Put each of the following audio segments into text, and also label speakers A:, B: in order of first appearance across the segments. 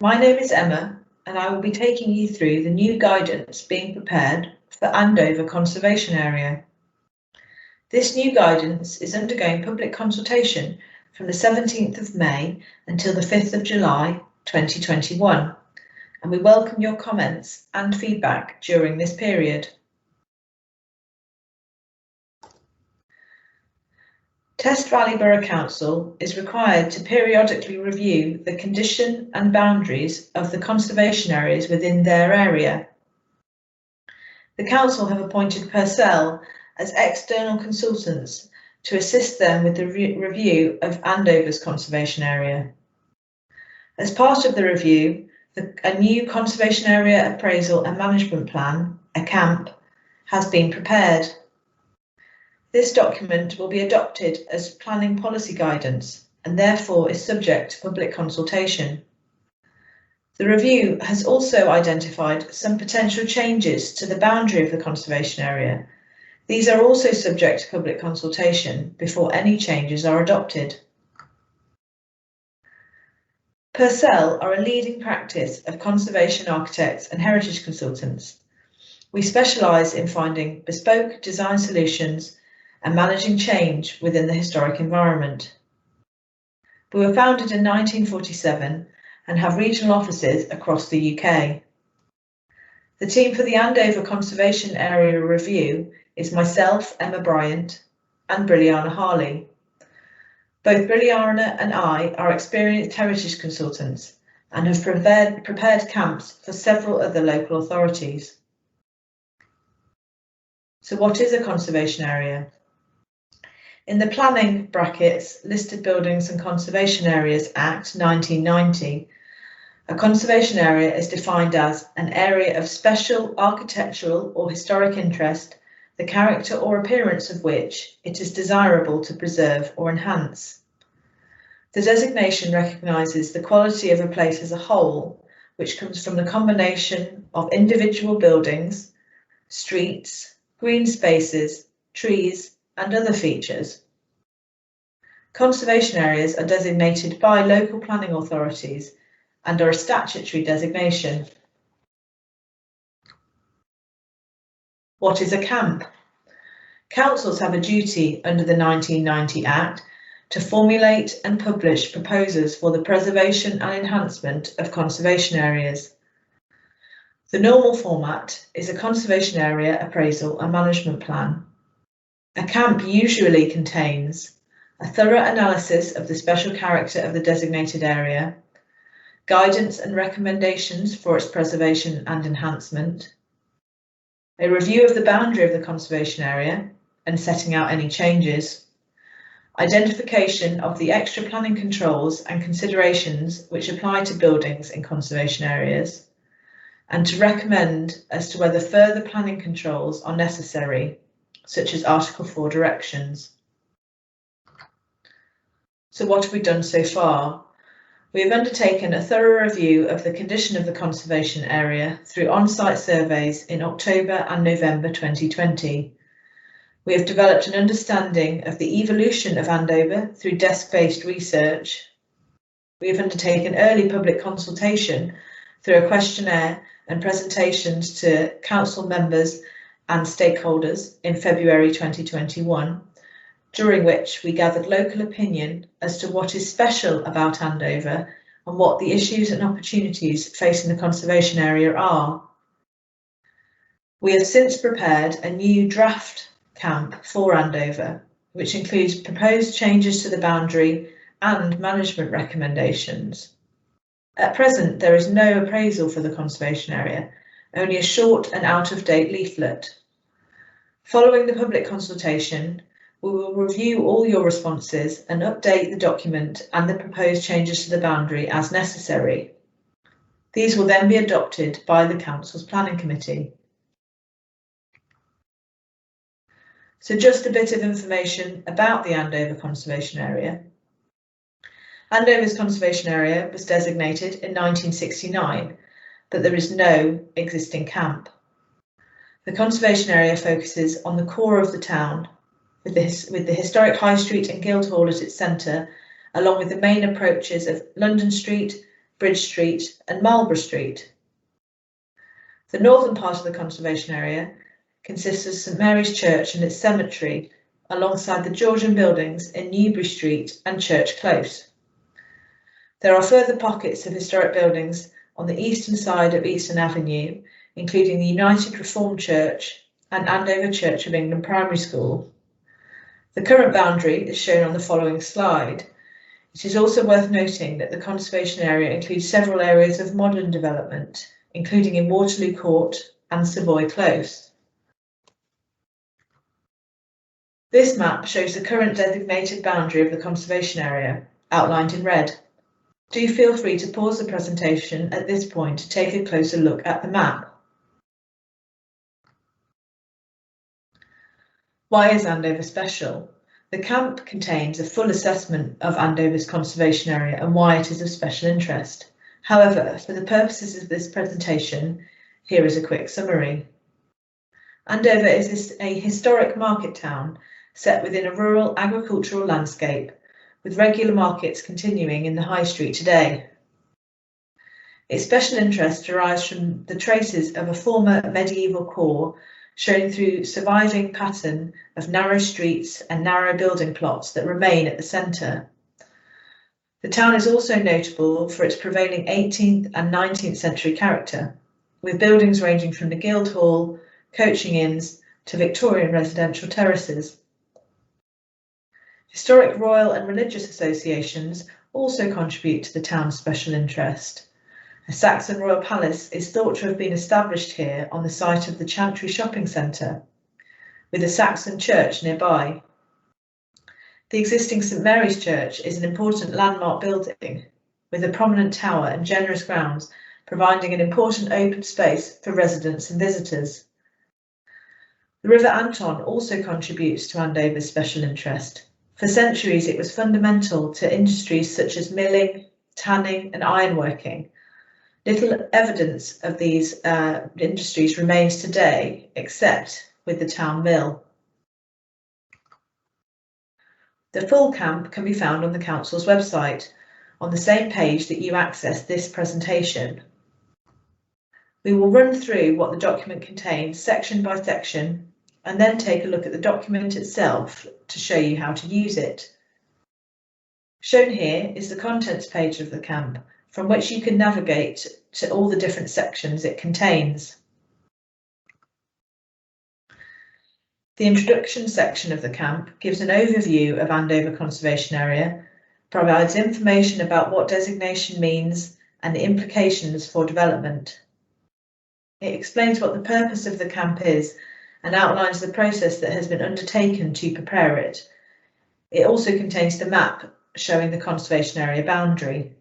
A: My name is Emma, and I will be taking you through the new guidance being prepared for Andover Conservation Area. This new guidance is undergoing public consultation from the 17th of May until the 5th of July 2021, and we welcome your comments and feedback during this period. Test Valley Borough Council is required to periodically review the condition and boundaries of the conservation areas within their area. The Council have appointed Purcell as external consultants to assist them with the review of Andover's conservation area. As part of the review, a new Conservation Area Appraisal and Management Plan, a CAMP, has been prepared. This document will be adopted as planning policy guidance and therefore is subject to public consultation. The review has also identified some potential changes to the boundary of the conservation area. These are also subject to public consultation before any changes are adopted. Purcell are a leading practice of conservation architects and heritage consultants. We specialise in finding bespoke design solutions and managing change within the historic environment. We were founded in 1947 and have regional offices across the UK. The team for the Andover Conservation Area Review is myself, Emma Bryant, and Brilliana Harley. Both Brilliana and I are experienced heritage consultants and have prepared camps for several other local authorities. So what is a conservation area? In the planning brackets, Listed Buildings and Conservation Areas Act 1990, a conservation area is defined as an area of special architectural or historic interest, the character or appearance of which it is desirable to preserve or enhance. The designation recognises the quality of a place as a whole, which comes from the combination of individual buildings, streets, green spaces, trees, and other features. Conservation areas are designated by local planning authorities and are a statutory designation. What is a CAMP? Councils have a duty under the 1990 Act to formulate and publish proposals for the preservation and enhancement of conservation areas. The normal format is a Conservation Area Appraisal and Management Plan. A CAMP usually contains a thorough analysis of the special character of the designated area, guidance and recommendations for its preservation and enhancement, a review of the boundary of the conservation area and setting out any changes, identification of the extra planning controls and considerations which apply to buildings in conservation areas, and to recommend as to whether further planning controls are necessary, such as Article 4 directions. So what have we done so far? We have undertaken a thorough review of the condition of the conservation area through on-site surveys in October and November 2020. We have developed an understanding of the evolution of Andover through desk-based research. We have undertaken early public consultation through a questionnaire and presentations to council members and stakeholders in February 2021, during which we gathered local opinion as to what is special about Andover and what the issues and opportunities facing the conservation area are. We have since prepared a new draft CAMP for Andover, which includes proposed changes to the boundary and management recommendations. At present, there is no appraisal for the conservation area, only a short and out-of-date leaflet. Following the public consultation, we will review all your responses and update the document and the proposed changes to the boundary as necessary. These will then be adopted by the Council's Planning Committee. So just a bit of information about the Andover Conservation Area. Andover's conservation area was designated in 1969, but there is no existing camp. The conservation area focuses on the core of the town, with the historic High Street and Guildhall at its centre, along with the main approaches of London Street, Bridge Street and Marlborough Street. The northern part of the conservation area consists of St Mary's Church and its cemetery, alongside the Georgian buildings in Newbury Street and Church Close. There are further pockets of historic buildings on the eastern side of Eastern Avenue, including the United Reformed Church and Andover Church of England Primary School. The current boundary is shown on the following slide. It is also worth noting that the conservation area includes several areas of modern development, including in Waterloo Court and Savoy Close. This map shows the current designated boundary of the conservation area, outlined in red. Do feel free to pause the presentation at this point to take a closer look at the map. Why is Andover special? The camp contains a full assessment of Andover's conservation area and why it is of special interest. However, for the purposes of this presentation, here is a quick summary. Andover is a historic market town set within a rural agricultural landscape, with regular markets continuing in the high street today. Its special interest derives from the traces of a former medieval core shown through surviving pattern of narrow streets and narrow building plots that remain at the centre. The town is also notable for its prevailing 18th and 19th century character, with buildings ranging from the Guildhall, coaching inns to Victorian residential terraces. Historic royal and religious associations also contribute to the town's special interest. A Saxon royal palace is thought to have been established here on the site of the Chantry Shopping Centre, with a Saxon church nearby. The existing St Mary's Church is an important landmark building, with a prominent tower and generous grounds, providing an important open space for residents and visitors. The River Anton also contributes to Andover's special interest. For centuries, it was fundamental to industries such as milling, tanning and ironworking. Little evidence of these industries remains today, except with the town mill. The full camp can be found on the council's website, on the same page that you access this presentation. We will run through what the document contains section by section, and then take a look at the document itself to show you how to use it. Shown here is the contents page of the camp, from which you can navigate to all the different sections it contains. The introduction section of the camp gives an overview of Andover Conservation Area, provides information about what designation means and the implications for development. It explains what the purpose of the camp is and outlines the process that has been undertaken to prepare it. It also contains the map showing the conservation area boundary.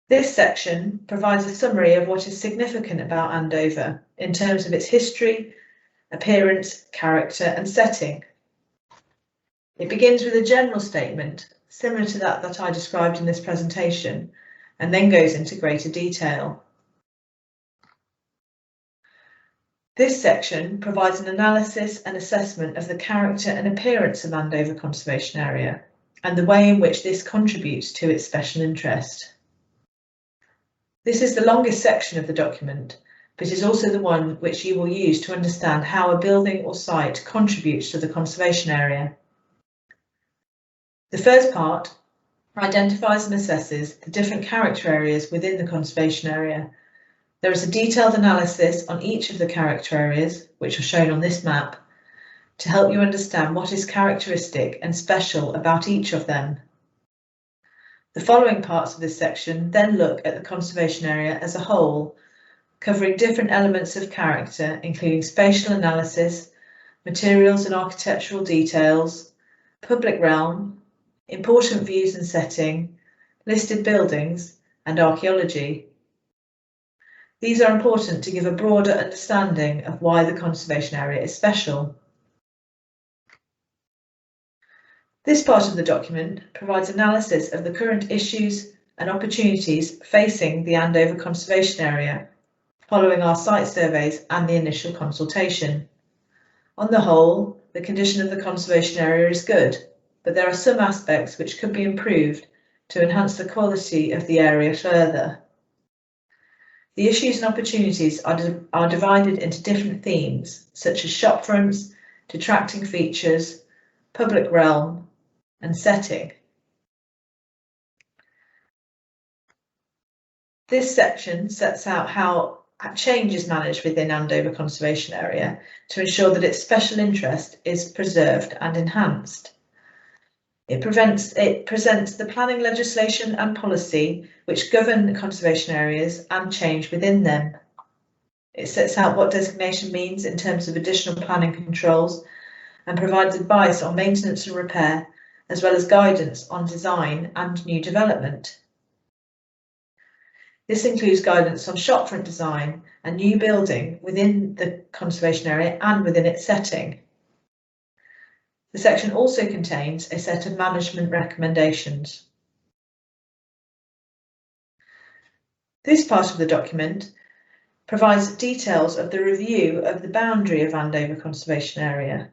A: This section provides a summary of what is significant about Andover in terms of its history, appearance, character and setting. It begins with a general statement, similar to that I described in this presentation, and then goes into greater detail. This section provides an analysis and assessment of the character and appearance of Andover Conservation Area and the way in which this contributes to its special interest. This is the longest section of the document, but is also the one which you will use to understand how a building or site contributes to the conservation area. The first part identifies and assesses the different character areas within the conservation area. There is a detailed analysis on each of the character areas, which are shown on this map, to help you understand what is characteristic and special about each of them. The following parts of this section then look at the conservation area as a whole, covering different elements of character, including spatial analysis, materials and architectural details, public realm, important views and setting, listed buildings, and archaeology. These are important to give a broader understanding of why the conservation area is special. This part of the document provides analysis of the current issues and opportunities facing the Andover Conservation Area, following our site surveys and the initial consultation. On the whole, the condition of the conservation area is good, but there are some aspects which could be improved to enhance the quality of the area further. The issues and opportunities are divided into different themes, such as shop fronts, detracting features, public realm, and setting. This section sets out how change is managed within Andover Conservation Area to ensure that its special interest is preserved and enhanced. It presents the planning legislation and policy which govern the conservation areas and change within them. It sets out what designation means in terms of additional planning controls and provides advice on maintenance and repair, as well as guidance on design and new development. This includes guidance on shopfront design and new building within the conservation area and within its setting. The section also contains a set of management recommendations. This part of the document provides details of the review of the boundary of Andover Conservation Area.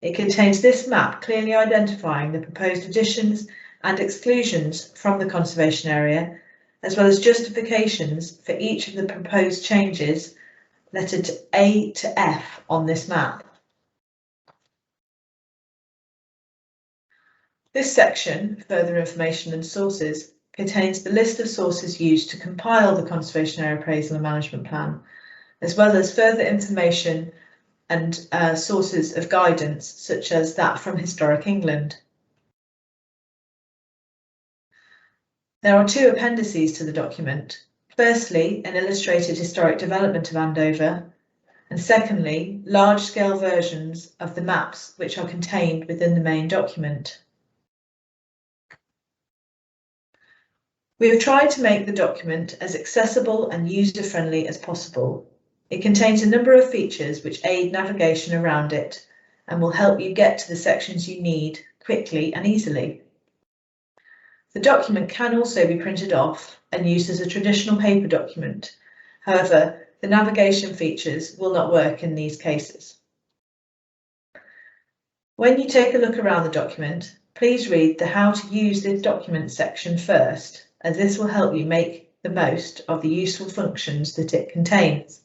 A: It contains this map clearly identifying the proposed additions and exclusions from the conservation area, as well as justifications for each of the proposed changes lettered A to F on this map. This section, Further Information and Sources, contains the list of sources used to compile the Conservation Area Appraisal and Management Plan, as well as further information and sources of guidance, such as that from Historic England. There are two appendices to the document. Firstly, an illustrated historic development of Andover, and secondly, large-scale versions of the maps which are contained within the main document. We have tried to make the document as accessible and user-friendly as possible. It contains a number of features which aid navigation around it and will help you get to the sections you need quickly and easily. The document can also be printed off and used as a traditional paper document. However, the navigation features will not work in these cases. When you take a look around the document, please read the How to Use this document section first, as this will help you make the most of the useful functions that it contains.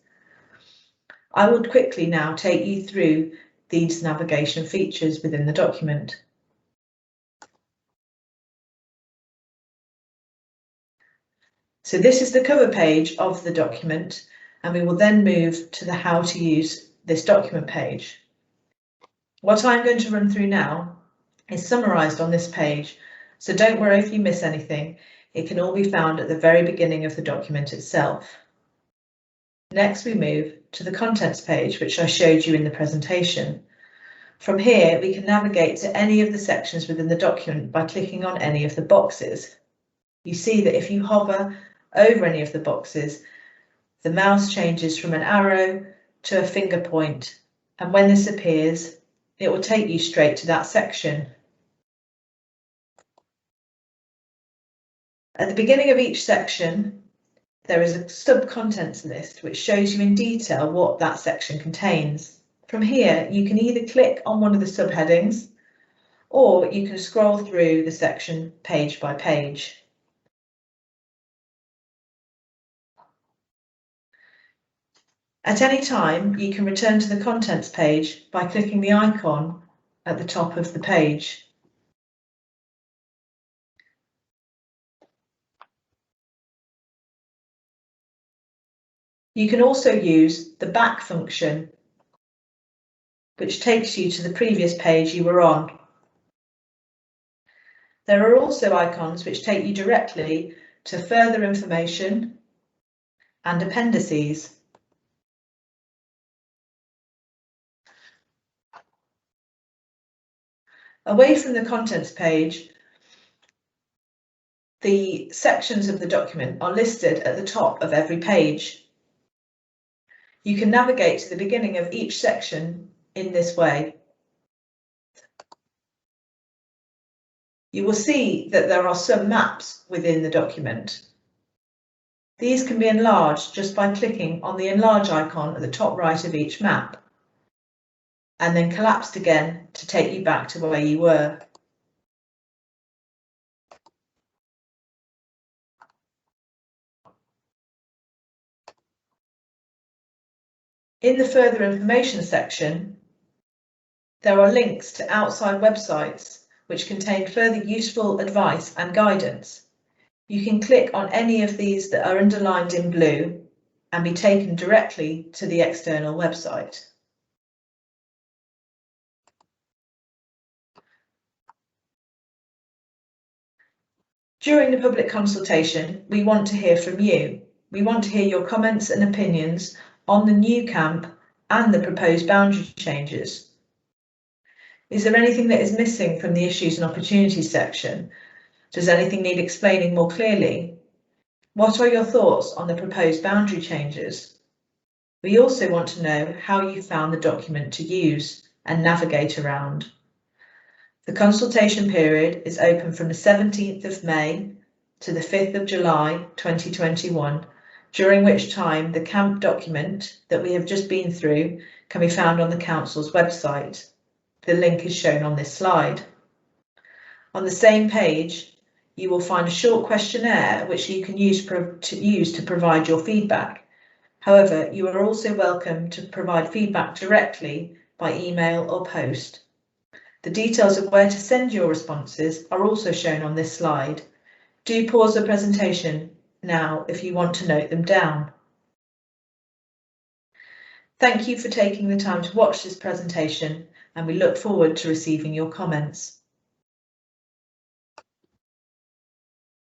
A: I will quickly now take you through these navigation features within the document. So this is the cover page of the document, and we will then move to the How to Use this document page. What I'm going to run through now is summarised on this page, so don't worry if you miss anything. It can all be found at the very beginning of the document itself. Next, we move to the contents page, which I showed you in the presentation. From here, we can navigate to any of the sections within the document by clicking on any of the boxes. You see that if you hover over any of the boxes, the mouse changes from an arrow to a finger point, and when this appears, it will take you straight to that section. At the beginning of each section, there is a sub-contents list which shows you in detail what that section contains. From here, you can either click on one of the subheadings, or you can scroll through the section page by page. At any time, you can return to the contents page by clicking the icon at the top of the page. You can also use the back function, which takes you to the previous page you were on. There are also icons which take you directly to further information and appendices. Away from the contents page, the sections of the document are listed at the top of every page. You can navigate to the beginning of each section in this way. You will see that there are some maps within the document. These can be enlarged just by clicking on the enlarge icon at the top right of each map, and then collapsed again to take you back to where you were. In the further information section, there are links to outside websites which contain further useful advice and guidance. You can click on any of these that are underlined in blue and be taken directly to the external website. During the public consultation, we want to hear from you. We want to hear your comments and opinions on the new camp and the proposed boundary changes. Is there anything that is missing from the issues and opportunities section? Does anything need explaining more clearly? What are your thoughts on the proposed boundary changes? We also want to know how you found the document to use and navigate around. The consultation period is open from the 17th of May to the 5th of July 2021, during which time the camp document that we have just been through can be found on the Council's website. The link is shown on this slide. On the same page, you will find a short questionnaire which you can use to provide your feedback. However, you are also welcome to provide feedback directly by email or post. The details of where to send your responses are also shown on this slide. Do pause the presentation now if you want to note them down. Thank you for taking the time to watch this presentation, and we look forward to receiving your comments.